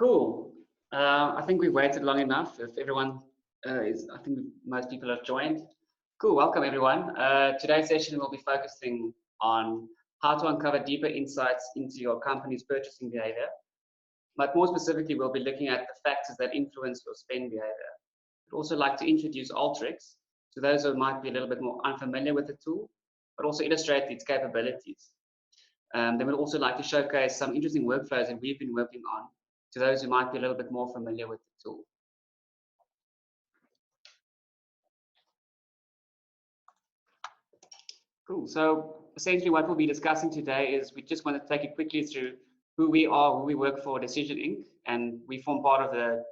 Cool. I think we've waited long enough. If everyone I think most people have joined. Cool. Welcome, everyone. Today's session will be focusing on how to uncover deeper insights into your company's purchasing behavior. But more specifically, we'll be looking at the factors that influence your spend behavior. I'd also like to introduce Alteryx to those who might be a little bit more unfamiliar with the tool, but also illustrate its capabilities. Then we'd also like to showcase some interesting workflows that we've been working on to those who might be a little bit more familiar with the tool. Cool. So essentially what we'll be discussing today is we just want to take you quickly through who we are, who we work for Decision Inc. And we form part of the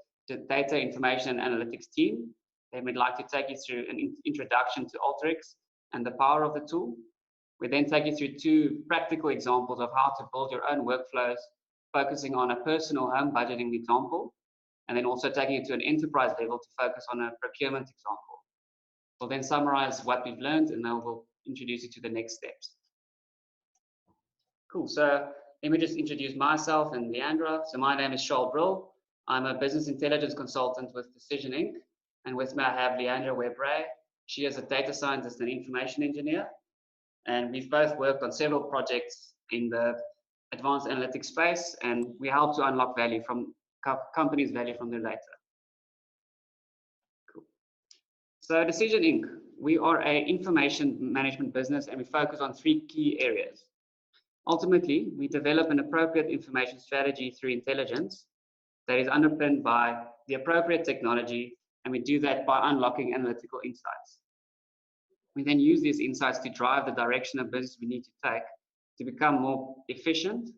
data information and analytics team. Then we'd like to take you through an introduction to Alteryx and the power of the tool. We then take you through two practical examples of how to build your own workflows, focusing on a personal home budgeting example, and then also taking it to an enterprise level to focus on a procurement example. We'll then summarize what we've learned, and then we'll introduce you to the next steps. Cool. So let me just introduce myself and Leandra. So my name is Charles Brill. I'm a business intelligence consultant with Decision Inc. And with me I have Leandra Webb-Ray. She is a data scientist and information engineer. And we've both worked on several projects in the advanced analytics space, and we help to unlock value from companies' value from their data. Cool. So Decision Inc., we are an information management business, and we focus on three key areas. Ultimately, we develop an appropriate information strategy through intelligence that is underpinned by the appropriate technology, and we do that by unlocking analytical insights. We then use these insights to drive the direction of business we need to take to become more efficient,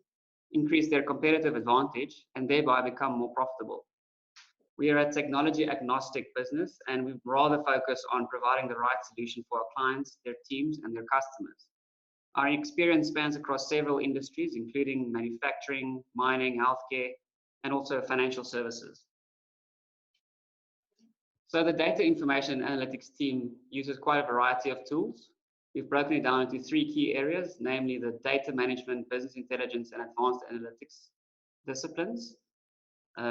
increase their competitive advantage, and thereby become more profitable. We are a technology agnostic business, and we rather focus on providing the right solution for our clients, their teams, and their customers. Our experience spans across several industries, including manufacturing, mining, healthcare, and also financial services. So the data information analytics team uses quite a variety of tools. We've broken it down into three key areas, namely the data management, business intelligence, and advanced analytics disciplines.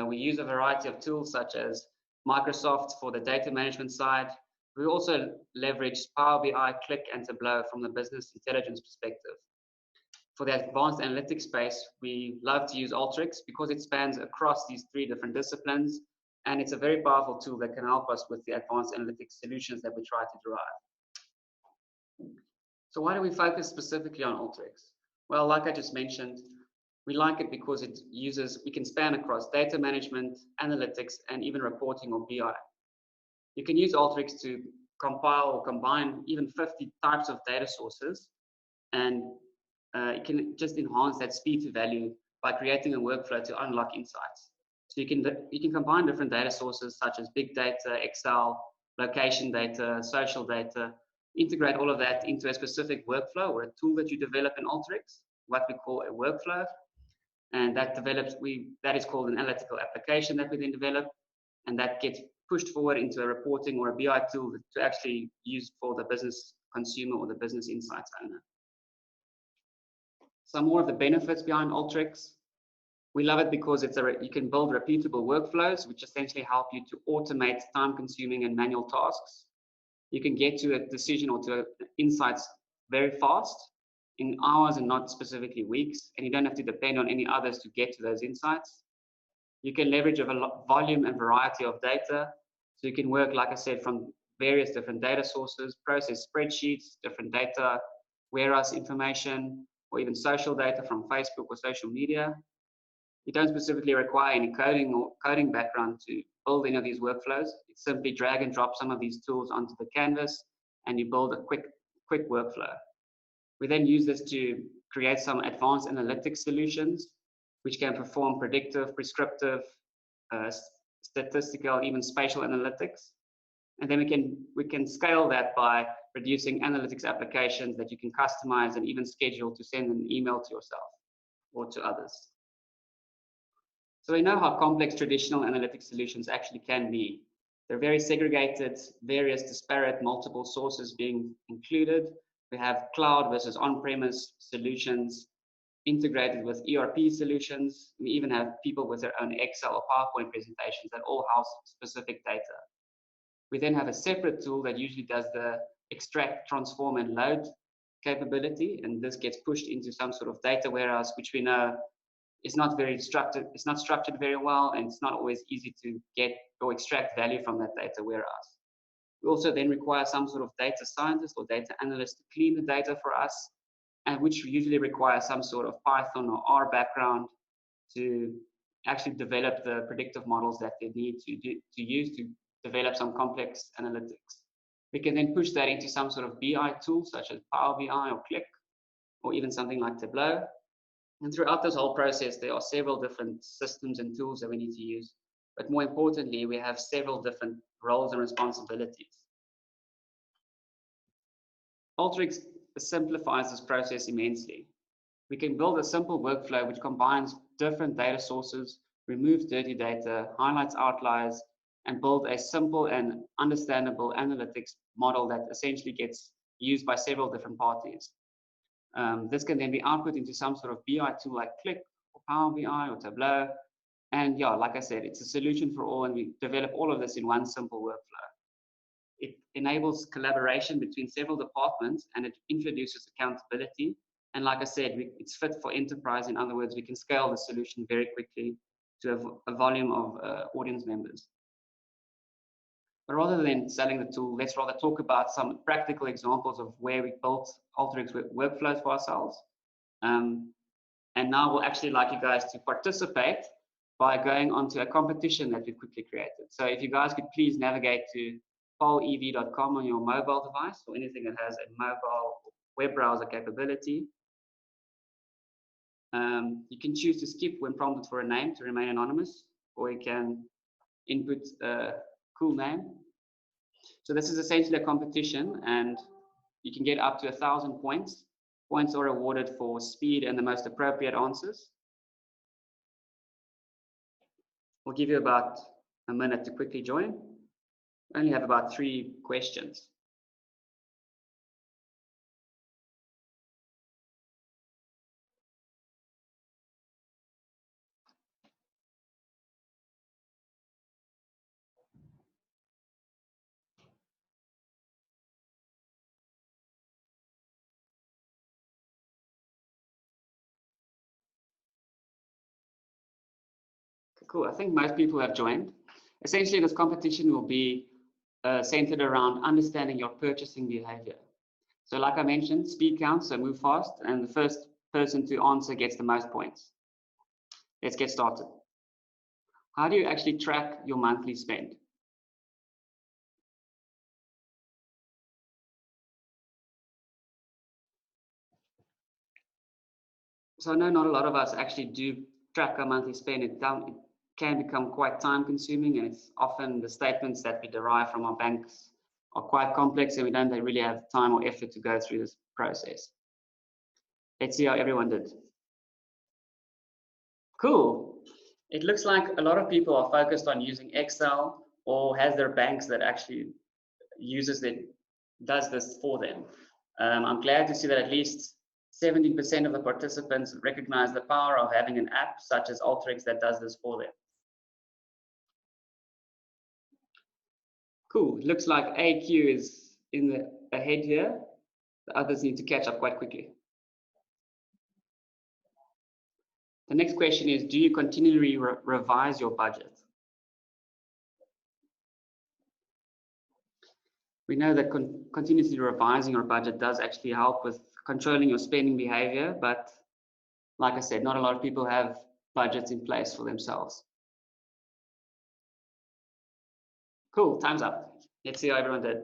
We use a variety of tools such as Microsoft for the data management side. We also leverage Power BI, Click, and Tableau from the business intelligence perspective. For the advanced analytics space, we love to use Alteryx because it spans across these three different disciplines, and it's a very powerful tool that can help us with the advanced analytics solutions that we try to derive. So why do we focus specifically on Alteryx? Well, like I just mentioned, we like it because we can span across data management, analytics, and even reporting or BI. You can use Alteryx to compile or combine even 50 types of data sources, and it can just enhance that speed to value by creating a workflow to unlock insights. So you can combine different data sources such as big data, Excel, location data, social data, integrate all of that into a specific workflow or a tool that you develop in Alteryx, what we call a workflow. And that is called an analytical application that we then develop, and that gets pushed forward into a reporting or a BI tool to actually use for the business consumer or the business insights owner. Some more of the benefits behind Alteryx. We love it because you can build repeatable workflows, which essentially help you to automate time-consuming and manual tasks. You can get to a decision or to insights very fast, in hours and not specifically weeks, and you don't have to depend on any others to get to those insights. You can leverage a volume and variety of data, so you can work, like I said, from various different data sources, process spreadsheets, different data, warehouse information, or even social data from Facebook or social media. You don't specifically require any coding background to build any of these workflows. It's simply drag and drop some of these tools onto the canvas, and you build a quick workflow. We then use this to create some advanced analytics solutions, which can perform predictive, prescriptive, statistical, even spatial analytics. And then we can scale that by producing analytics applications that you can customize and even schedule to send an email to yourself or to others. So we know how complex traditional analytics solutions actually can be. They're very segregated, various disparate, multiple sources being included. We have cloud versus on-premise solutions. integrated with ERP solutions. We even have people with their own Excel or PowerPoint presentations that all house specific data. We then have a separate tool that usually does the extract, transform, and load capability, and this gets pushed into some sort of data warehouse, which we know is not very structured. It's not structured very well, and it's not always easy to get or extract value from that data warehouse. We also then require some sort of data scientist or data analyst to clean the data for us, and which usually requires some sort of Python or R background to actually develop the predictive models that they need to use to develop some complex analytics. We can then push that into some sort of BI tool such as Power BI or Click, or even something like Tableau. And throughout this whole process, there are several different systems and tools that we need to use. But more importantly, we have several different roles and responsibilities. Alteryx simplifies this process immensely. We can build a simple workflow which combines different data sources, removes dirty data, highlights outliers, and build a simple and understandable analytics model that essentially gets used by several different parties. This can then be output into some sort of BI tool like Click or Power BI or Tableau. And yeah, like I said, it's a solution for all, and we develop all of this in one simple workflow. It enables collaboration between several departments, and it introduces accountability. And like I said, it's fit for enterprise. In other words, we can scale the solution very quickly to a volume of audience members. But rather than selling the tool, let's rather talk about some practical examples of where we built Alteryx workflows for ourselves. And now we'll actually like you guys to participate by going onto a competition that we've quickly created. So if you guys could please navigate to polev.com on your mobile device, or anything that has a mobile web browser capability. You can choose to skip when prompted for a name to remain anonymous, or you can input a cool name. So this is essentially a competition, and you can get up to 1,000 points. Points are awarded for speed and the most appropriate answers. We'll give you about a minute to quickly join. We only have about 3 questions. Cool, I think most people have joined. Essentially, this competition will be centered around understanding your purchasing behavior. So like I mentioned, speed counts, so move fast, and the first person to answer gets the most points. Let's get started. How do you actually track your monthly spend? So I know not a lot of us actually do track our monthly spend. It can become quite time consuming, and it's often the statements that we derive from our banks are quite complex, and we don't really have time or effort to go through this process. Let's see how everyone did. Cool. It looks like a lot of people are focused on using Excel, or has their banks that actually does this for them. I'm glad to see that at least 70% of the participants recognize the power of having an app such as Alteryx that does this for them. Cool. It looks like AQ is ahead here. The others need to catch up quite quickly. The next question is, do you continually revise your budget? We know that continuously revising your budget does actually help with controlling your spending behavior, but like I said, not a lot of people have budgets in place for themselves. Cool, time's up. Let's see how everyone did.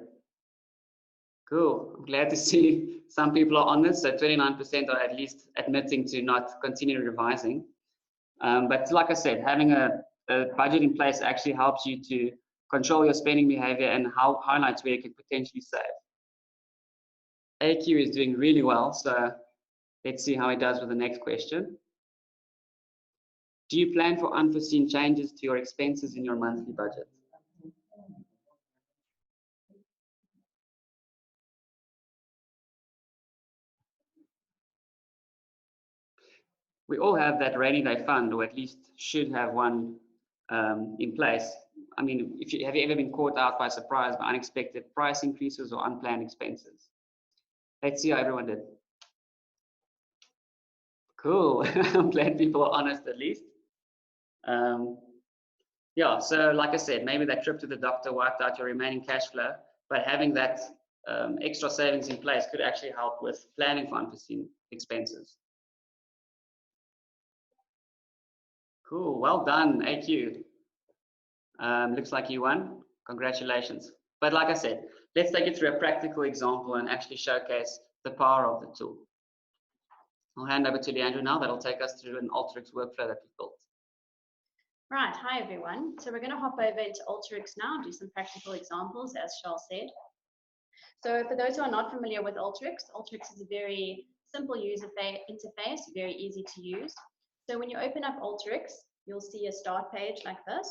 Cool, I'm glad to see some people are on this. So 29% are at least admitting to not continue revising. But like I said, having a budget in place actually helps you to control your spending behavior and highlights where you can potentially save. AQ is doing really well, so let's see how he does with the next question. Do you plan for unforeseen changes to your expenses in your monthly budget? we all have that rainy day fund, or at least should have one in place. I mean, have you ever been caught out by surprise by unexpected price increases or unplanned expenses? Let's see how everyone did. Cool. I'm glad people are honest at least. Yeah, so like I said, maybe that trip to the doctor wiped out your remaining cash flow, but having that extra savings in place could actually help with planning for unforeseen expenses. Cool, well done, AQ. Looks like you won. Congratulations. But like I said, let's take it through a practical example and actually showcase the power of the tool. I'll hand over to Leandro now. That'll take us through an Alteryx workflow that we built. Right, hi everyone. So we're going to hop over into Alteryx now and do some practical examples, as Charles said. So for those who are not familiar with Alteryx, Alteryx is a very simple user interface, very easy to use. So when you open up Alteryx, you'll see a start page like this,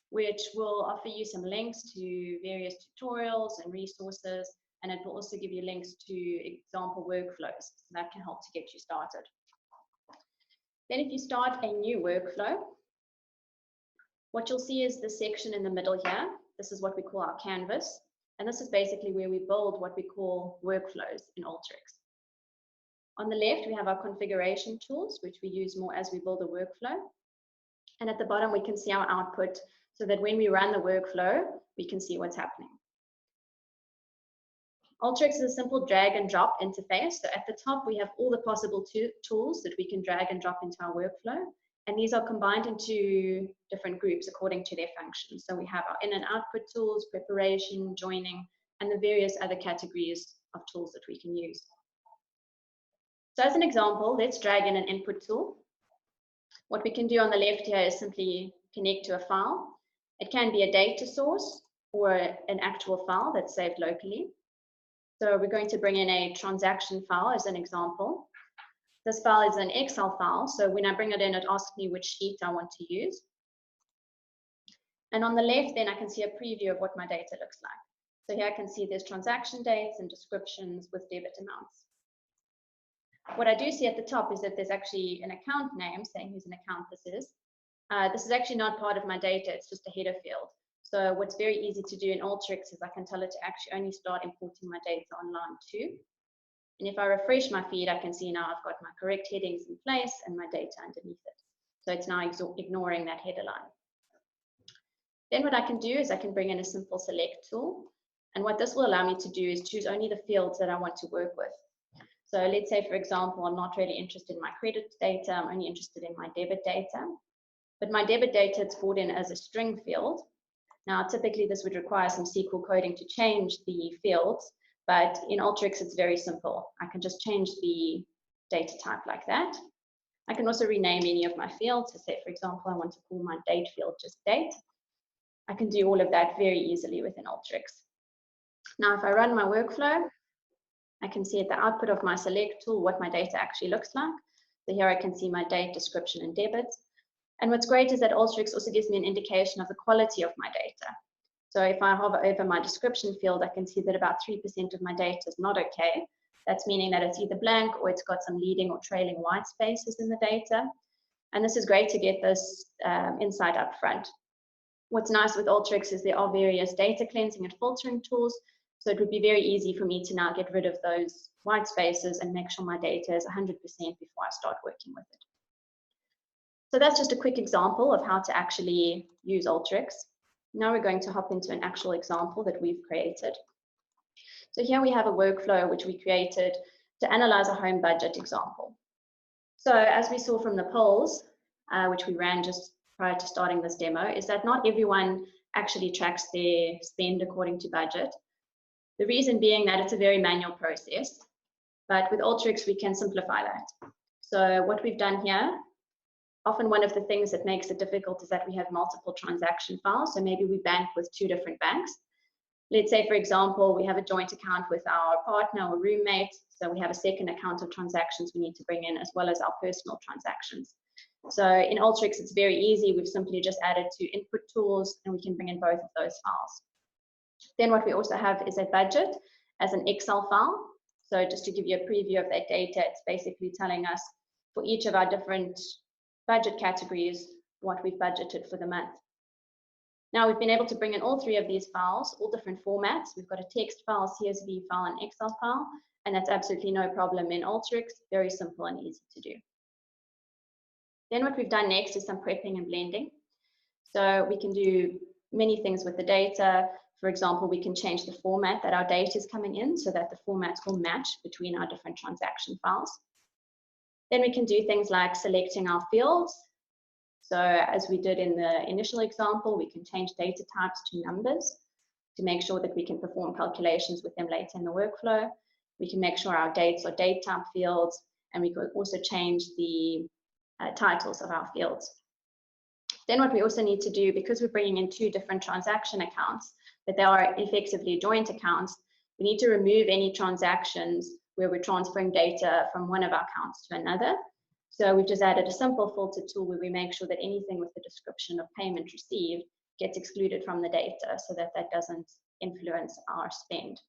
which will offer you some links to various tutorials and resources, and it will also give you links to example workflows, so that can help to get you started. Then if you start a new workflow, what you'll see is the section in the middle here. This is what we call our canvas, and this is basically where we build what we call workflows in Alteryx. On the left, we have our configuration tools, which we use more as we build a workflow. And at the bottom, we can see our output so that when we run the workflow, we can see what's happening. Alteryx is a simple drag and drop interface. So at the top, we have all the possible tools that we can drag and drop into our workflow. And these are combined into different groups according to their functions. So we have our in and output tools, preparation, joining, and the various other categories of tools that we can use. So as an example, let's drag in an input tool. What we can do on the left here is simply connect to a file. It can be a data source or an actual file that's saved locally. So we're going to bring in a transaction file as an example. This file is an Excel file, so when I bring it in, it asks me which sheet I want to use. And on the left, then I can see a preview of what my data looks like. So here I can see there's transaction dates and descriptions with debit amounts. What I do see at the top is that there's actually an account name saying whose an account this is. This is actually not part of my data, it's just a header field. So what's very easy to do in Alteryx is I can tell it to actually only start importing my data on line 2. And if I refresh my feed, I can see now I've got my correct headings in place and my data underneath it. So it's now ignoring that header line. Then what I can do is I can bring in a simple select tool. And what this will allow me to do is choose only the fields that I want to work with. So let's say, for example, I'm not really interested in my credit data, I'm only interested in my debit data. But my debit data is brought in as a string field. Now, typically this would require some SQL coding to change the fields, but in Alteryx it's very simple. I can just change the data type like that. I can also rename any of my fields. So say, for example, I want to call my date field just date. I can do all of that very easily within Alteryx. Now, if I run my workflow, I can see at the output of my select tool what my data actually looks like. So here I can see my date, description, and debits. And what's great is that Alteryx also gives me an indication of the quality of my data. So if I hover over my description field, I can see that about 3% of my data is not okay. That's meaning that it's either blank or it's got some leading or trailing white spaces in the data. And this is great to get this insight up front. What's nice with Alteryx is there are various data cleansing and filtering tools. So it would be very easy for me to now get rid of those white spaces and make sure my data is 100% before I start working with it. So that's just a quick example of how to actually use Alteryx. Now we're going to hop into an actual example that we've created. So here we have a workflow which we created to analyze a home budget example. So as we saw from the polls, which we ran just prior to starting this demo, is that not everyone actually tracks their spend according to budget. The reason being that it's a very manual process, but with Alteryx we can simplify that. So what we've done here, often one of the things that makes it difficult is that we have multiple transaction files. So maybe we bank with 2 different banks. Let's say, for example, we have a joint account with our partner or roommate. So we have a second account of transactions we need to bring in, as well as our personal transactions. So in Alteryx, it's very easy. We've simply just added 2 input tools and we can bring in both of those files. Then what we also have is a budget as an Excel file. So just to give you a preview of that data, it's basically telling us for each of our different budget categories, what we've budgeted for the month. Now we've been able to bring in all three of these files, all different formats. We've got a text file, CSV file, and Excel file, and that's absolutely no problem in Alteryx, very simple and easy to do. Then what we've done next is some prepping and blending. So we can do many things with the data. For example, we can change the format that our data is coming in so that the formats will match between our different transaction files. Then we can do things like selecting our fields. So as we did in the initial example, we can change data types to numbers to make sure that we can perform calculations with them later in the workflow. We can make sure our dates are date type fields, and we could also change the titles of our fields. Then what we also need to do, because we're bringing in two different transaction accounts, but they are effectively joint accounts, we need to remove any transactions where we're transferring data from one of our accounts to another. So we've just added a simple filter tool where we make sure that anything with the description of payment received gets excluded from the data so that that doesn't influence our spend.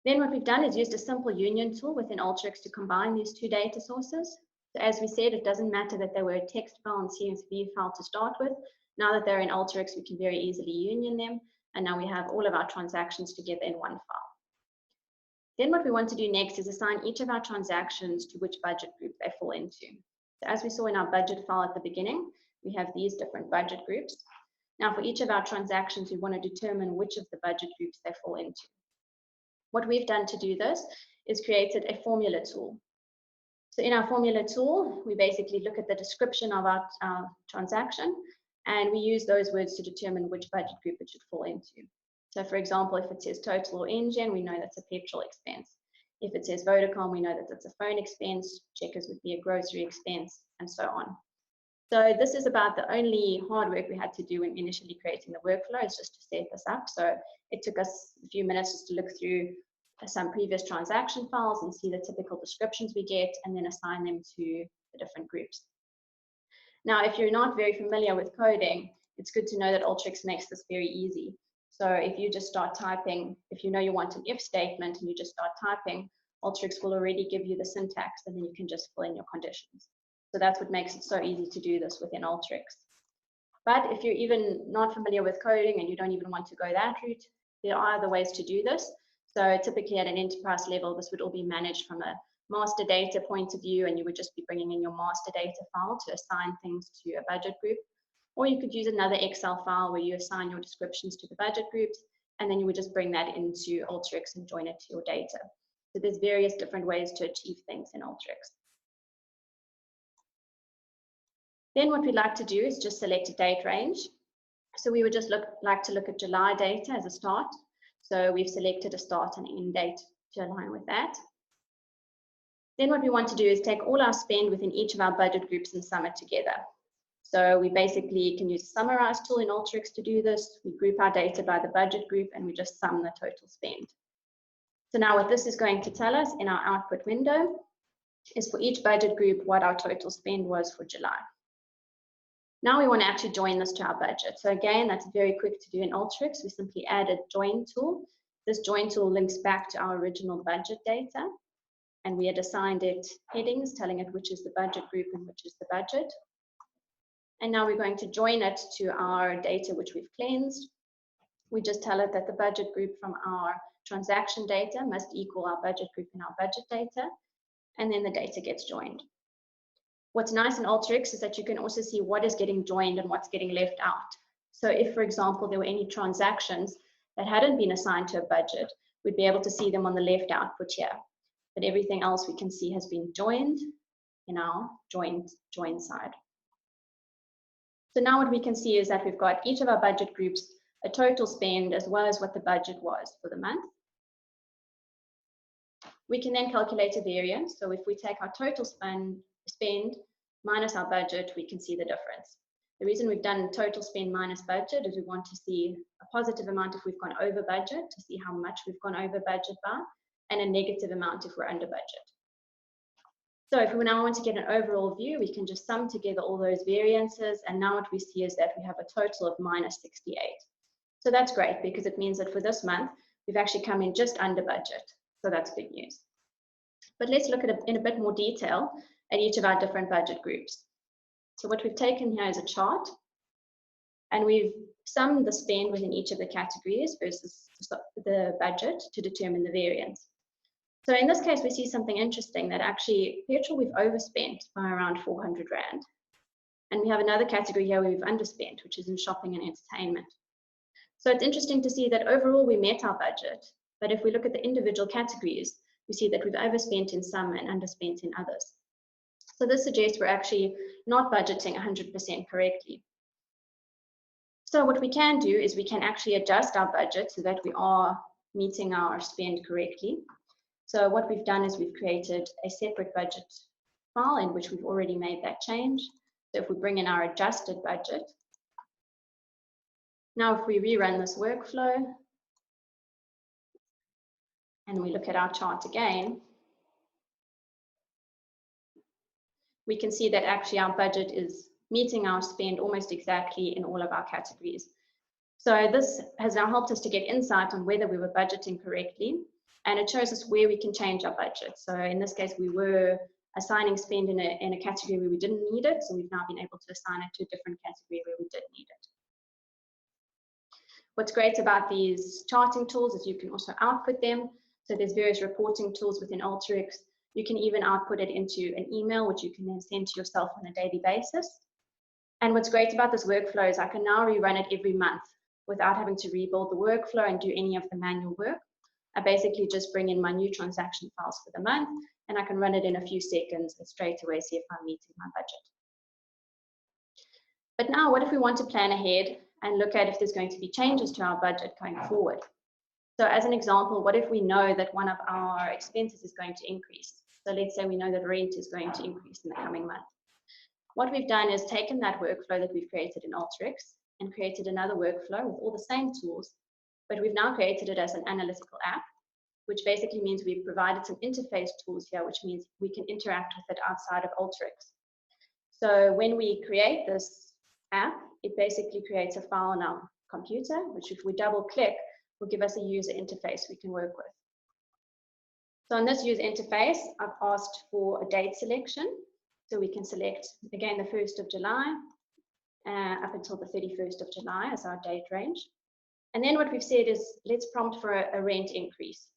Then what we've done is used a simple union tool within Alteryx to combine these two data sources. So as we said, it doesn't matter that they were a text file and CSV file to start with. Now that they're in Alteryx, we can very easily union them. And now we have all of our transactions together in one file. Then what we want to do next is assign each of our transactions to which budget group they fall into. So as we saw in our budget file at the beginning, we have these different budget groups. Now for each of our transactions, we want to determine which of the budget groups they fall into. What we've done to do this is created a formula tool. So in our formula tool, we basically look at the description of our transaction, and we use those words to determine which budget group it should fall into. So for example, if it says total or engine, we know that's a petrol expense. If it says Vodacom, we know that it's a phone expense. Checkers would be a grocery expense, and so on. So this is about the only hard work we had to do when initially creating the workflow, is just to set this up. So it took us a few minutes just to look through some previous transaction files and see the typical descriptions we get, and then assign them to the different groups. Now, if you're not very familiar with coding, it's good to know that Alteryx makes this very easy. So if you just start typing, if you know you want an if statement and you just start typing, Alteryx will already give you the syntax, and then you can just fill in your conditions. So that's what makes it so easy to do this within Alteryx. But if you're even not familiar with coding and you don't even want to go that route, there are other ways to do this. So typically at an enterprise level, this would all be managed from a master data point of view, and you would just be bringing in your master data file to assign things to a budget group. Or you could use another Excel file where you assign your descriptions to the budget groups, and then you would just bring that into Alteryx and join it to your data. So there's various different ways to achieve things in Alteryx. Then what we'd like to do is just select a date range. So we would just like to look at July data as a start. So we've selected a start and end date to align with that. Then what we want to do is take all our spend within each of our budget groups and sum it together. So we basically can use a summarize tool in Alteryx to do this. We group our data by the budget group and we just sum the total spend. So now what this is going to tell us in our output window is for each budget group what our total spend was for July. Now we want to actually join this to our budget. So again, that's very quick to do in Alteryx. We simply add a join tool. This join tool links back to our original budget data, and we had assigned it headings telling it which is the budget group and which is the budget. And now we're going to join it to our data which we've cleansed. We just tell it that the budget group from our transaction data must equal our budget group in our budget data, and then the data gets joined. What's nice in Alteryx is that you can also see what is getting joined and what's getting left out. So if, for example, there were any transactions that hadn't been assigned to a budget, we'd be able to see them on the left output here. But everything else we can see has been joined in our join side. So now what we can see is that we've got each of our budget groups, a total spend, as well as what the budget was for the month. We can then calculate a variance. So if we take our total spend minus our budget, we can see the difference. The reason we've done total spend minus budget is we want to see a positive amount if we've gone over budget, to see how much we've gone over budget by, and a negative amount if we're under budget. So if we now want to get an overall view, we can just sum together all those variances, and now what we see is that we have a total of minus 68. So that's great, because it means that for this month, we've actually come in just under budget. So that's good news. But let's look at it in a bit more detail at each of our different budget groups. So what we've taken here is a chart, and we've summed the spend within each of the categories versus the budget to determine the variance. So in this case, we see something interesting, that actually petrol we've overspent by around 400 Rand. And we have another category here where we've underspent, which is in shopping and entertainment. So it's interesting to see that overall we met our budget, but if we look at the individual categories, we see that we've overspent in some and underspent in others. So this suggests we're actually not budgeting 100% correctly. So what we can do is we can actually adjust our budget so that we are meeting our spend correctly. So what we've done is we've created a separate budget file in which we've already made that change. So if we bring in our adjusted budget, now if we rerun this workflow and we look at our chart again, we can see that actually our budget is meeting our spend almost exactly in all of our categories. So this has now helped us to get insight on whether we were budgeting correctly, and it shows us where we can change our budget. So in this case, we were assigning spend in a category where we didn't need it, so we've now been able to assign it to a different category where we did need it. What's great about these charting tools is you can also output them. So there's various reporting tools within Alteryx. You can even output it into an email, which you can then send to yourself on a daily basis. And what's great about this workflow is I can now rerun it every month without having to rebuild the workflow and do any of the manual work. I basically just bring in my new transaction files for the month, and I can run it in a few seconds and straight away see if I'm meeting my budget. But now, what if we want to plan ahead and look at if there's going to be changes to our budget going forward? So as an example, what if we know that one of our expenses is going to increase? So let's say we know that rent is going to increase in the coming month. What we've done is taken that workflow that we've created in Alteryx and created another workflow with all the same tools, but we've now created it as an analytical app, which basically means we've provided some interface tools here, which means we can interact with it outside of Alteryx. So when we create this app, it basically creates a file on our computer, which if we double click, will give us a user interface we can work with. So on this user interface, I've asked for a date selection. So we can select, again, the 1st of July up until the 31st of July as our date range. And then what we've said is, let's prompt for a rent increase.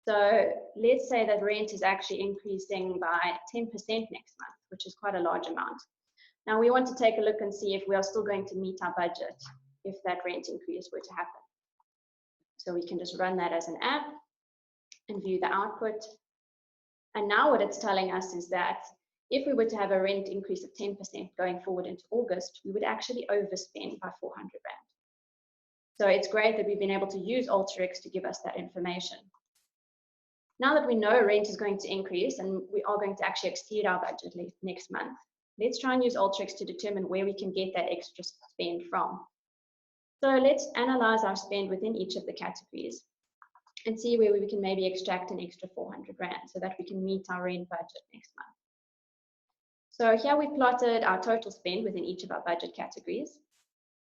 So let's say that rent is actually increasing by 10% next month, which is quite a large amount. Now we want to take a look and see if we are still going to meet our budget if that rent increase were to happen. So we can just run that as an app and view the output. And now what it's telling us is that if we were to have a rent increase of 10% going forward into August, we would actually overspend by 400 Rand. So it's great that we've been able to use Alteryx to give us that information. Now that we know rent is going to increase and we are going to actually exceed our budget next month, let's try and use Alteryx to determine where we can get that extra spend from. So let's analyze our spend within each of the categories and see where we can maybe extract an extra 400 Rand so that we can meet our rent budget next month. So here we plotted our total spend within each of our budget categories.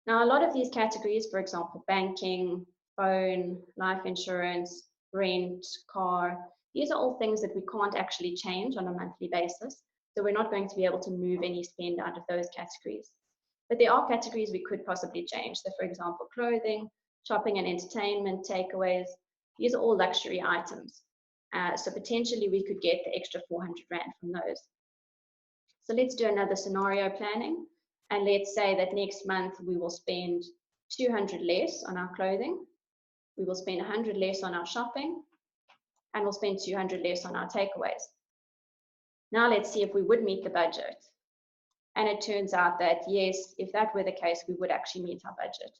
Now, a lot of these categories, for example, banking, phone, life insurance, rent, car, these are all things that we can't actually change on a monthly basis. So we're not going to be able to move any spend out of those categories. But there are categories we could possibly change. So for example, clothing, shopping and entertainment, takeaways, these are all luxury items. So potentially we could get the extra 400 Rand from those. So let's do another scenario planning. And let's say that next month we will spend 200 less on our clothing. We will spend 100 less on our shopping. And we'll spend 200 less on our takeaways. Now let's see if we would meet the budget. And it turns out that yes, if that were the case, we would actually meet our budget.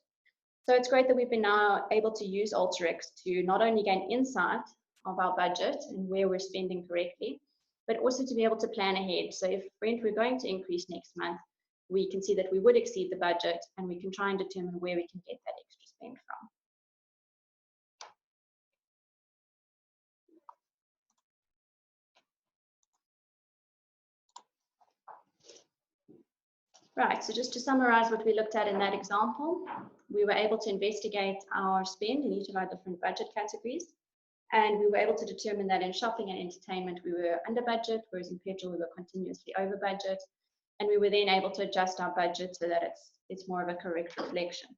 So it's great that we've been now able to use Alteryx to not only gain insight of our budget and where we're spending correctly, but also to be able to plan ahead. So if rent we're going to increase next month, we can see that we would exceed the budget and we can try and determine where we can get that extra spend from. Right, so just to summarize what we looked at in that example, we were able to investigate our spend in each of our different budget categories. And we were able to determine that in shopping and entertainment, we were under budget, whereas in petrol, we were continuously over budget. And we were then able to adjust our budget so that it's more of a correct reflection.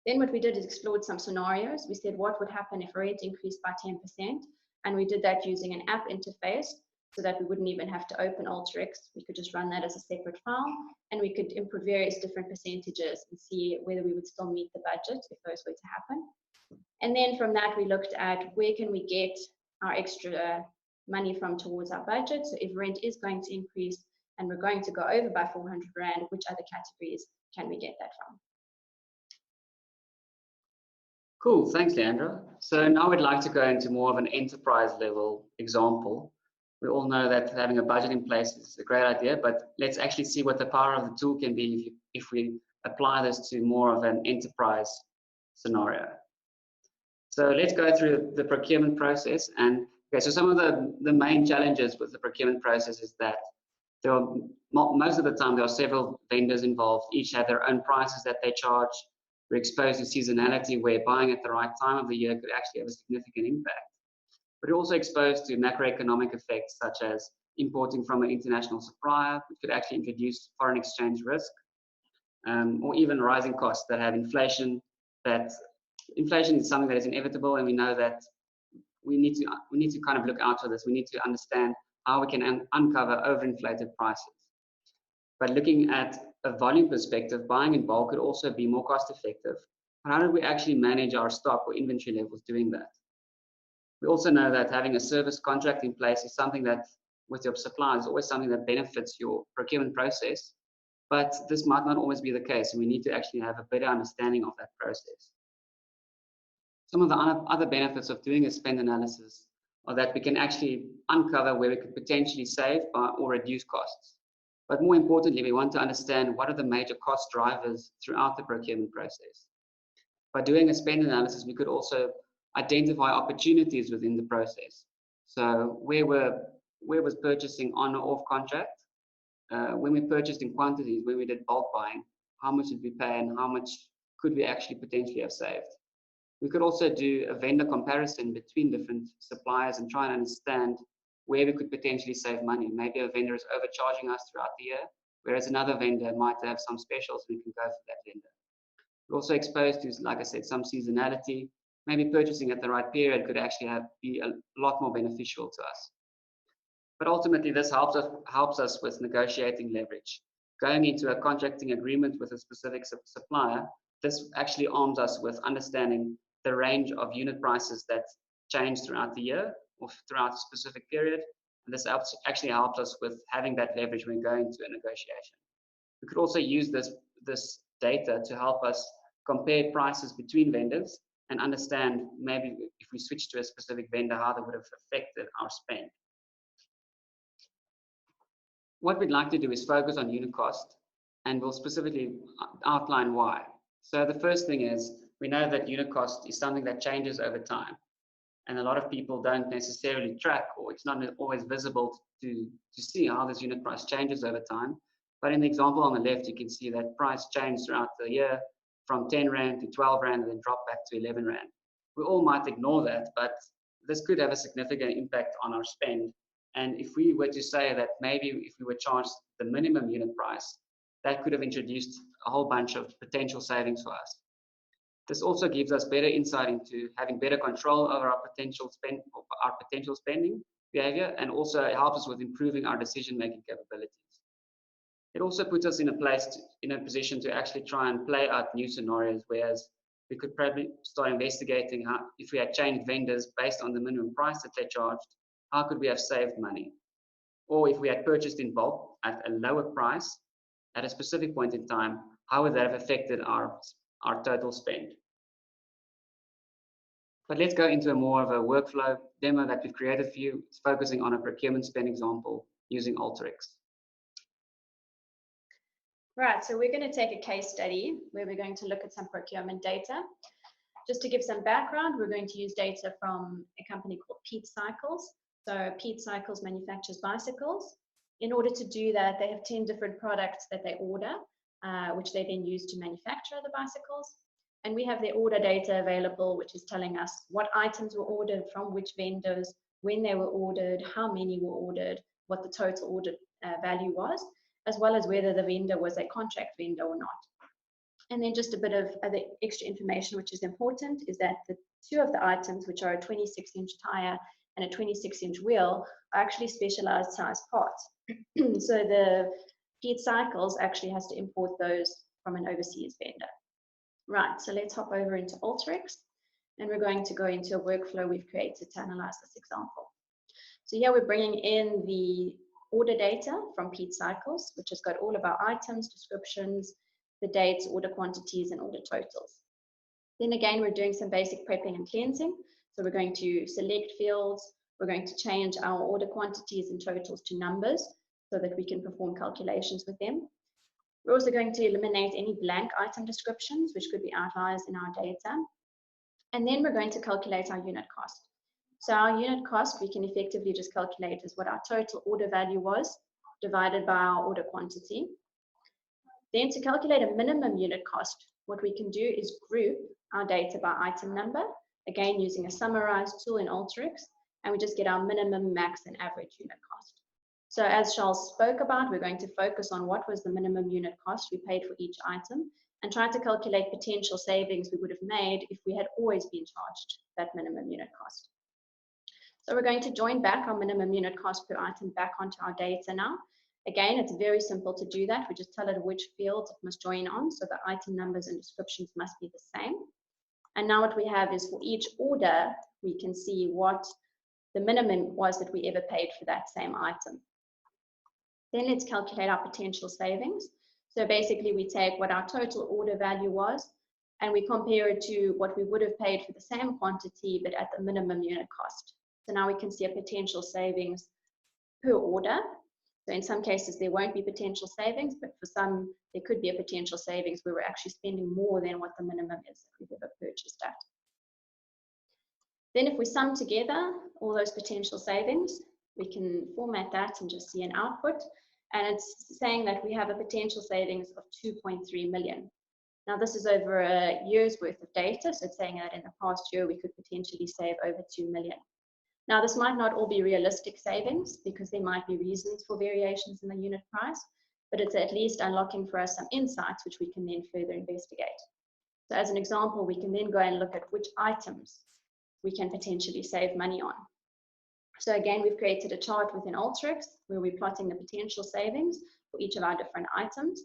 Then what we did is explored some scenarios. We said what would happen if rent increased by 10%. And we did that using an app interface so that we wouldn't even have to open Alteryx. We could just run that as a separate file, and we could input various different percentages and see whether we would still meet the budget if those were to happen. And then from that, we looked at where can we get our extra money from towards our budget. So if rent is going to increase and we're going to go over by 400 Rand, which other categories can we get that from? Cool, thanks, Leandra. So now we'd like to go into more of an enterprise level example. We all know that having a budget in place is a great idea, but let's actually see what the power of the tool can be if we apply this to more of an enterprise scenario. So let's go through the procurement process. And okay, so some of the main challenges with the procurement process is that there are, most of the time there are several vendors involved. Each have their own prices that they charge. We're exposed to seasonality where buying at the right time of the year could actually have a significant impact. But we're also exposed to macroeconomic effects such as importing from an international supplier, which could actually introduce foreign exchange risk, or even rising costs that have inflation. That inflation is something that is inevitable, and we know that we need to kind of look out for this. We need to understand how we can uncover overinflated prices. But looking at a volume perspective, buying in bulk could also be more cost effective. But how do we actually manage our stock or inventory levels doing that? We also know that having a service contract in place is something that with your suppliers is always something that benefits your procurement process, but this might not always be the case, and we need to actually have a better understanding of that process. Some of the other benefits of doing a spend analysis are that we can actually uncover where we could potentially save or reduce costs. But more importantly, we want to understand what are the major cost drivers throughout the procurement process. By doing a spend analysis, we could also identify opportunities within the process. So where was purchasing on or off contract? When we purchased in quantities, when we did bulk buying, how much did we pay and how much could we actually potentially have saved? We could also do a vendor comparison between different suppliers and try and understand where we could potentially save money. Maybe a vendor is overcharging us throughout the year, whereas another vendor might have some specials, we can go for that vendor. We're also exposed to, like I said, some seasonality. Maybe purchasing at the right period could actually be a lot more beneficial to us. But ultimately, this helps us with negotiating leverage. Going into a contracting agreement with a specific supplier, this actually arms us with understanding the range of unit prices that change throughout the year or throughout a specific period. And this actually helps us with having that leverage when going to a negotiation. We could also use this data to help us compare prices between vendors and understand maybe if we switch to a specific vendor, how that would have affected our spend. What we'd like to do is focus on unit cost, and we'll specifically outline why. So the first thing is, we know that unit cost is something that changes over time. And a lot of people don't necessarily track, or it's not always visible to see how this unit price changes over time. But in the example on the left, you can see that price changed throughout the year from 10 Rand to 12 Rand and then drop back to 11 Rand. We all might ignore that, but this could have a significant impact on our spend. And if we were to say that maybe if we were charged the minimum unit price, that could have introduced a whole bunch of potential savings for us. This also gives us better insight into having better control over our potential spending behavior, and also it helps us with improving our decision-making capabilities. It also puts us in a position to actually try and play out new scenarios, whereas we could probably start investigating how, if we had changed vendors based on the minimum price that they charged, how could we have saved money? Or if we had purchased in bulk at a lower price at a specific point in time, how would that have affected our total spend? But let's go into more of a workflow demo that we've created for you. It's focusing on a procurement spend example using Alteryx. Right, so we're going to take a case study where we're going to look at some procurement data. Just to give some background, we're going to use data from a company called Pete Cycles. So Pete Cycles manufactures bicycles. In order to do that, they have 10 different products that they order, which they then use to manufacture the bicycles. And we have the order data available, which is telling us what items were ordered from which vendors, when they were ordered, how many were ordered, what the total order value was, as well as whether the vendor was a contract vendor or not. And then just a bit of other extra information, which is important, is that the two of the items, which are a 26-inch tire and a 26-inch wheel, are actually specialized size parts. So the Pete Cycles actually has to import those from an overseas vendor. Right, so let's hop over into Alteryx, and we're going to go into a workflow we've created to analyze this example. So here we're bringing in the order data from Pete Cycles, which has got all of our items, descriptions, the dates, order quantities, and order totals. Then again, we're doing some basic prepping and cleansing. So we're going to select fields. We're going to change our order quantities and totals to numbers so that we can perform calculations with them. We're also going to eliminate any blank item descriptions, which could be outliers in our data. And then we're going to calculate our unit cost. So our unit cost, we can effectively just calculate as what our total order value was divided by our order quantity. Then to calculate a minimum unit cost, what we can do is group our data by item number, again using a summarize tool in Alteryx, and we just get our minimum, max, and average unit cost. So as Charles spoke about, we're going to focus on what was the minimum unit cost we paid for each item and try to calculate potential savings we would have made if we had always been charged that minimum unit cost. So we're going to join back our minimum unit cost per item back onto our data now. Again, it's very simple to do that. We just tell it which fields it must join on, so the item numbers and descriptions must be the same. And now what we have is for each order, we can see what the minimum was that we ever paid for that same item. Then let's calculate our potential savings. So basically we take what our total order value was and we compare it to what we would have paid for the same quantity but at the minimum unit cost. So now we can see a potential savings per order. So in some cases there won't be potential savings, but for some there could be a potential savings where we're actually spending more than what the minimum is that we've ever purchased at. Then if we sum together all those potential savings, we can format that and just see an output. And it's saying that we have a potential savings of 2.3 million. Now this is over a year's worth of data. So it's saying that in the past year, we could potentially save over 2 million. Now this might not all be realistic savings because there might be reasons for variations in the unit price, but it's at least unlocking for us some insights which we can then further investigate. So as an example, we can then go and look at which items we can potentially save money on. So again, we've created a chart within Alteryx where we're plotting the potential savings for each of our different items.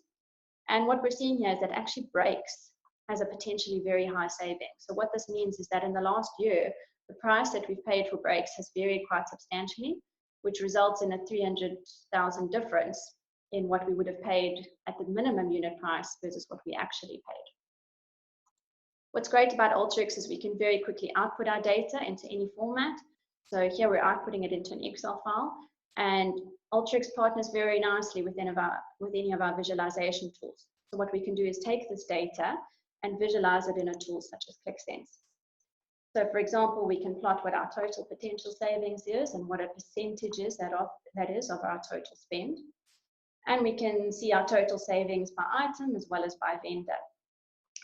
And what we're seeing here is that actually brakes has a potentially very high saving. So what this means is that in the last year, the price that we've paid for brakes has varied quite substantially, which results in a 300,000 difference in what we would have paid at the minimum unit price versus what we actually paid. What's great about Alteryx is we can very quickly output our data into any format. So here we're outputting it into an Excel file, and Alteryx partners very nicely with any of our visualization tools. So what we can do is take this data and visualize it in a tool such as ClickSense. So for example, we can plot what our total potential savings is and what a percentage is that is of our total spend. And we can see our total savings by item as well as by vendor.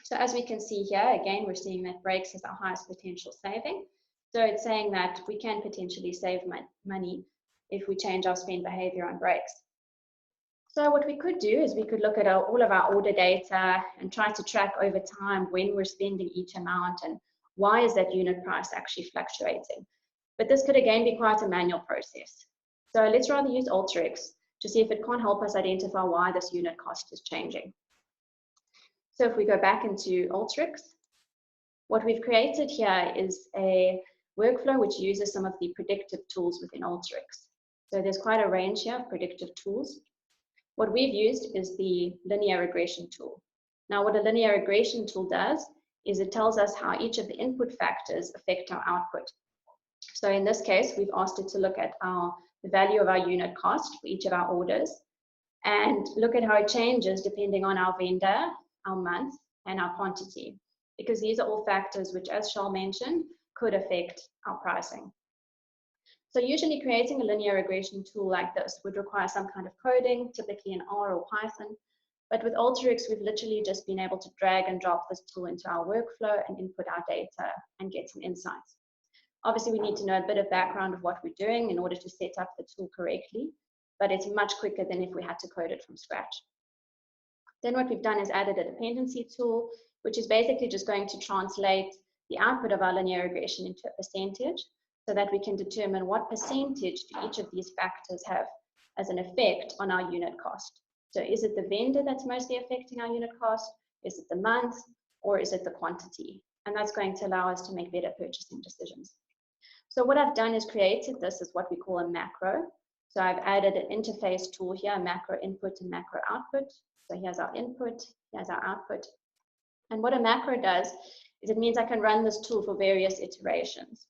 So as we can see here, again, we're seeing that brakes is our highest potential saving. So it's saying that we can potentially save money if we change our spend behavior on brakes. So what we could do is we could look at all of our order data and try to track over time when we're spending each amount and why is that unit price actually fluctuating. But this could again be quite a manual process. So let's rather use Alteryx to see if it can't help us identify why this unit cost is changing. So if we go back into Alteryx, what we've created here is a workflow which uses some of the predictive tools within Alteryx. So there's quite a range here of predictive tools. What we've used is the linear regression tool. Now what a linear regression tool does is it tells us how each of the input factors affect our output. So in this case, we've asked it to look at the value of our unit cost for each of our orders and look at how it changes depending on our vendor, our month, and our quantity, because these are all factors which, as Charles mentioned, could affect our pricing. So usually creating a linear regression tool like this would require some kind of coding, typically in R or Python. But with Alteryx, we've literally just been able to drag and drop this tool into our workflow and input our data and get some insights. Obviously, we need to know a bit of background of what we're doing in order to set up the tool correctly, but it's much quicker than if we had to code it from scratch. Then what we've done is added a dependency tool, which is basically just going to translate the output of our linear regression into a percentage so that we can determine what percentage do each of these factors have as an effect on our unit cost. So is it the vendor that's mostly affecting our unit cost? Is it the month? Or is it the quantity? And that's going to allow us to make better purchasing decisions. So what I've done is created this as what we call a macro. So I've added an interface tool here, macro input and macro output. So here's our input, here's our output. And what a macro does is it means I can run this tool for various iterations.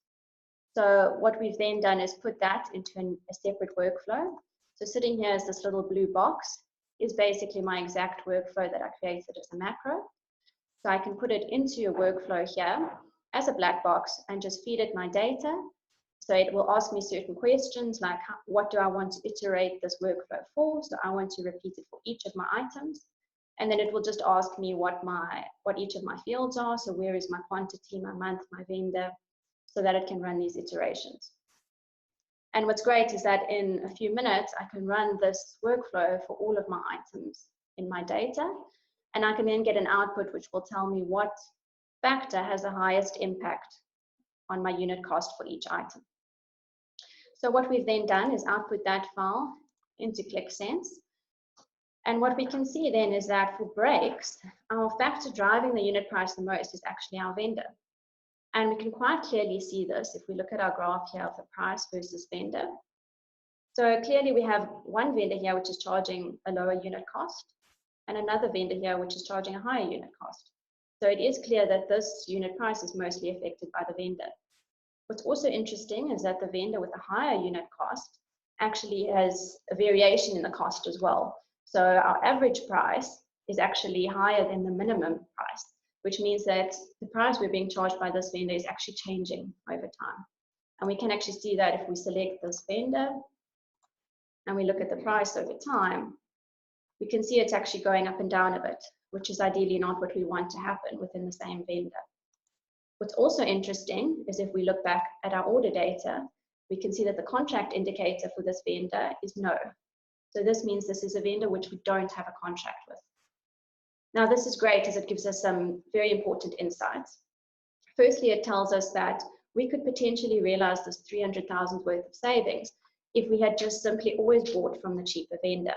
So what we've then done is put that into a separate workflow. So sitting here is this little blue box is basically my exact workflow that I created as a macro. So I can put it into a workflow here as a black box and just feed it my data. So it will ask me certain questions like, what do I want to iterate this workflow for? So I want to repeat it for each of my items. And then it will just ask me what each of my fields are. So where is my quantity, my month, my vendor, so that it can run these iterations. And what's great is that in a few minutes, I can run this workflow for all of my items in my data. And I can then get an output which will tell me what factor has the highest impact on my unit cost for each item. So what we've then done is output that file into ClickSense. And what we can see then is that for breaks, our factor driving the unit price the most is actually our vendor. And we can quite clearly see this if we look at our graph here of the price versus vendor. So clearly we have one vendor here which is charging a lower unit cost, and another vendor here which is charging a higher unit cost. So it is clear that this unit price is mostly affected by the vendor. What's also interesting is that the vendor with a higher unit cost actually has a variation in the cost as well. So our average price is actually higher than the minimum price, which means that the price we're being charged by this vendor is actually changing over time. And we can actually see that if we select this vendor and we look at the price over time, we can see it's actually going up and down a bit, which is ideally not what we want to happen within the same vendor. What's also interesting is if we look back at our order data, we can see that the contract indicator for this vendor is no. So this means this is a vendor which we don't have a contract with. Now this is great as it gives us some very important insights. Firstly, it tells us that we could potentially realize this 300,000 worth of savings if we had just simply always bought from the cheaper vendor.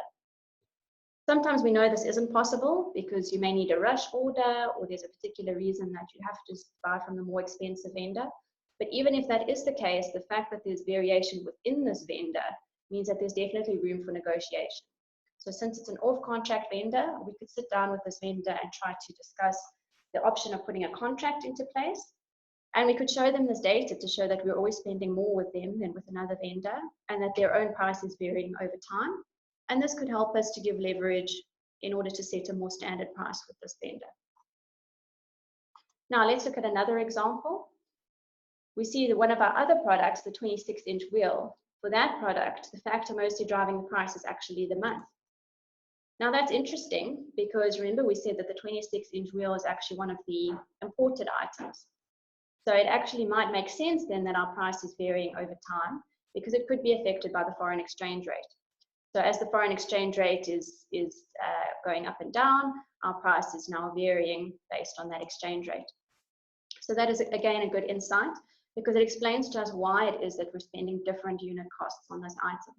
Sometimes we know this isn't possible because you may need a rush order or there's a particular reason that you have to buy from the more expensive vendor. But even if that is the case, the fact that there's variation within this vendor means that there's definitely room for negotiation. So since it's an off-contract vendor, we could sit down with this vendor and try to discuss the option of putting a contract into place. And we could show them this data to show that we're always spending more with them than with another vendor and that their own price is varying over time. And this could help us to give leverage in order to set a more standard price with this vendor. Now let's look at another example. We see that one of our other products, the 26-inch wheel, for that product, the factor mostly driving the price is actually the month. Now that's interesting because remember we said that the 26-inch wheel is actually one of the imported items. So it actually might make sense then that our price is varying over time because it could be affected by the foreign exchange rate. So as the foreign exchange rate is going up and down, our price is now varying based on that exchange rate. So that is again a good insight because it explains to us why it is that we're spending different unit costs on this item.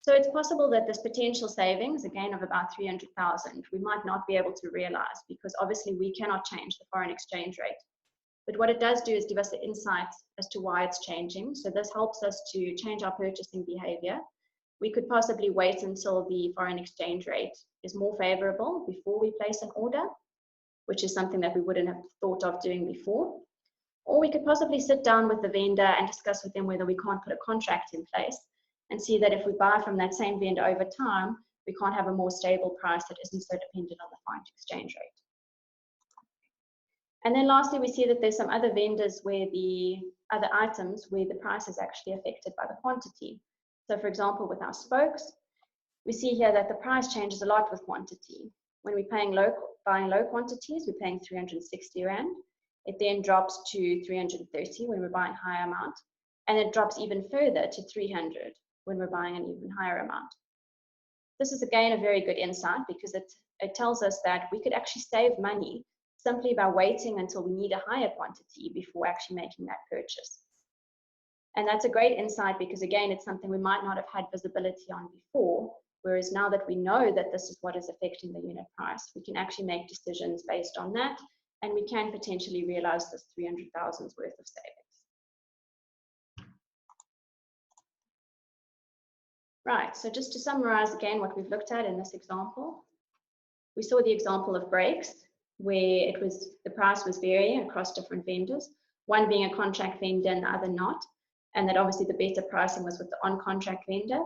So it's possible that this potential savings, again of about 300,000, we might not be able to realize because obviously we cannot change the foreign exchange rate. But what it does do is give us the insight as to why it's changing. So this helps us to change our purchasing behavior. We could possibly wait until the foreign exchange rate is more favorable before we place an order, which is something that we wouldn't have thought of doing before. Or we could possibly sit down with the vendor and discuss with them whether we can't put a contract in place and see that if we buy from that same vendor over time, we can't have a more stable price that isn't so dependent on the foreign exchange rate. And then lastly, we see that there's some other vendors where the other items where the price is actually affected by the quantity. So for example, with our spokes, we see here that the price changes a lot with quantity. When we're buying low quantities, we're paying 360 Rand. It then drops to 330 when we're buying higher amount. And it drops even further to 300 when we're buying an even higher amount. This is again a very good insight because it tells us that we could actually save money simply by waiting until we need a higher quantity before actually making that purchase. And that's a great insight because again, it's something we might not have had visibility on before, whereas now that we know that this is what is affecting the unit price, we can actually make decisions based on that, and we can potentially realize this 300,000 worth of savings. Right, so just to summarize again what we've looked at in this example, we saw the example of brakes where the price was varying across different vendors, one being a contract vendor and the other not, and that obviously the better pricing was with the on-contract vendor.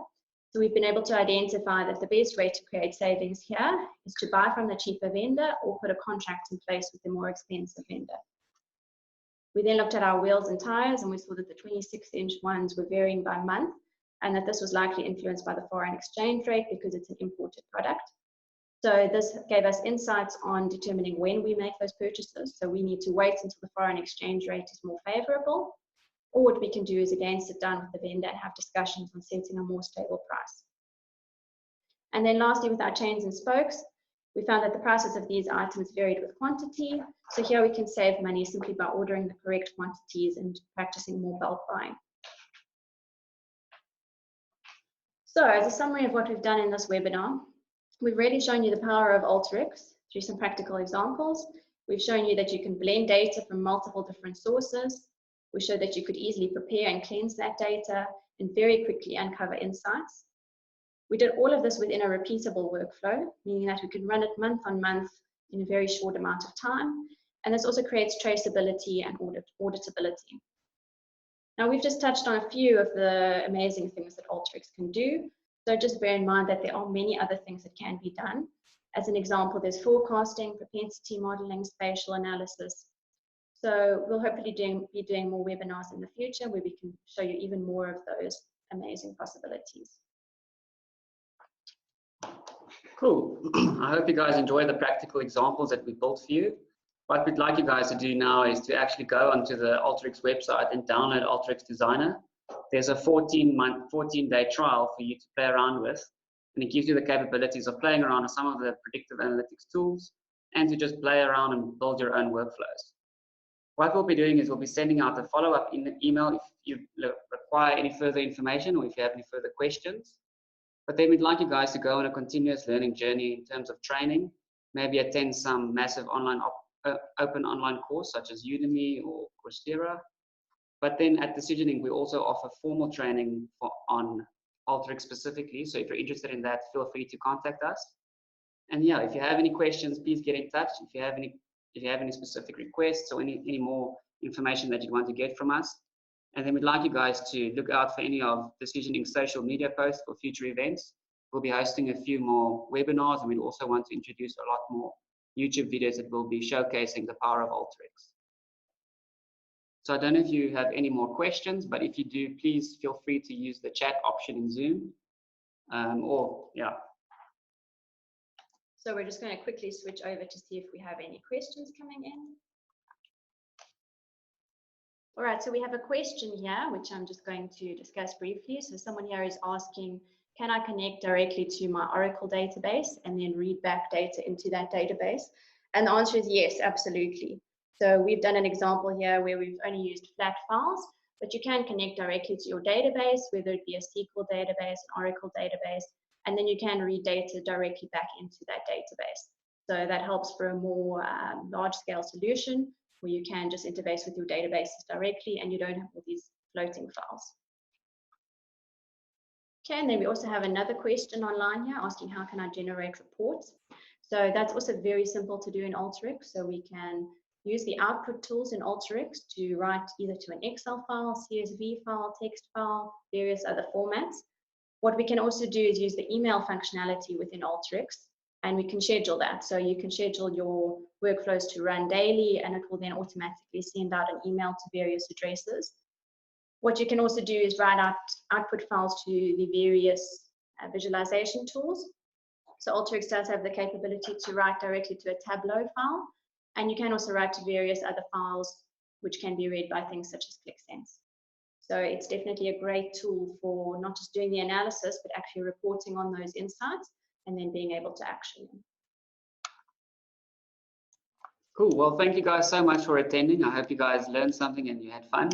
So we've been able to identify that the best way to create savings here is to buy from the cheaper vendor or put a contract in place with the more expensive vendor. We then looked at our wheels and tires and we saw that the 26-inch ones were varying by month and that this was likely influenced by the foreign exchange rate because it's an imported product. So this gave us insights on determining when we make those purchases. So we need to wait until the foreign exchange rate is more favorable. Or what we can do is again sit down with the vendor and have discussions on setting a more stable price. And then lastly, with our chains and spokes, we found that the prices of these items varied with quantity. So here we can save money simply by ordering the correct quantities and practicing more bulk buying. So as a summary of what we've done in this webinar, we've really shown you the power of Alteryx through some practical examples. We've shown you that you can blend data from multiple different sources. We showed that you could easily prepare and cleanse that data and very quickly uncover insights. We did all of this within a repeatable workflow, meaning that we could run it month on month in a very short amount of time. And this also creates traceability and auditability. Now, we've just touched on a few of the amazing things that Alteryx can do. So just bear in mind that there are many other things that can be done. As an example, there's forecasting, propensity modeling, spatial analysis. So we'll hopefully be doing more webinars in the future where we can show you even more of those amazing possibilities. Cool. I hope you guys enjoy the practical examples that we built for you. What we'd like you guys to do now is to actually go onto the Alteryx website and download Alteryx Designer. There's a 14-day trial for you to play around with, and it gives you the capabilities of playing around with some of the predictive analytics tools and to just play around and build your own workflows. What we'll be doing is we'll be sending out a follow-up email if you require any further information or if you have any further questions. But then we'd like you guys to go on a continuous learning journey in terms of training, maybe attend some massive open online course such as Udemy or Coursera. But then at Decisioning, we also offer formal training on Alteryx specifically. So if you're interested in that, feel free to contact us. And yeah, if you have any questions, please get in touch. If you have any specific requests or any more information that you want to get from us. And then we'd like you guys to look out for any of Decisioning social media posts for future events. We'll be hosting a few more webinars, and we'd also want to introduce a lot more YouTube videos that will be showcasing the power of Alteryx. So I don't know if you have any more questions, but if you do, please feel free to use the chat option in Zoom. So we're just going to quickly switch over to see if we have any questions coming in. All right, so we have a question here, which I'm just going to discuss briefly. So someone here is asking, can I connect directly to my Oracle database and then read back data into that database? And the answer is yes, absolutely. So we've done an example here where we've only used flat files, but you can connect directly to your database, whether it be a SQL database, an Oracle database, and then you can read data directly back into that database. So that helps for a more large-scale solution where you can just interface with your databases directly and you don't have all these floating files. Okay, and then we also have another question online here asking how can I generate reports? So that's also very simple to do in Alteryx. So we can use the output tools in Alteryx to write either to an Excel file, CSV file, text file, various other formats. What we can also do is use the email functionality within Alteryx, and we can schedule that. So you can schedule your workflows to run daily, and it will then automatically send out an email to various addresses. What you can also do is write out output files to the various visualization tools. So Alteryx does have the capability to write directly to a Tableau file, and you can also write to various other files which can be read by things such as ClickSense. So it's definitely a great tool for not just doing the analysis, but actually reporting on those insights and then being able to action them. Cool. Well, thank you guys so much for attending. I hope you guys learned something and you had fun.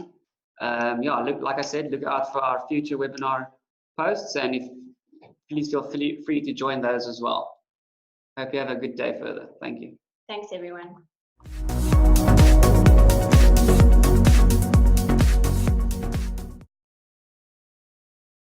Yeah, like I said, look out for our future webinar posts, and please feel free to join those as well. Hope you have a good day further. Thank you. Thanks, everyone.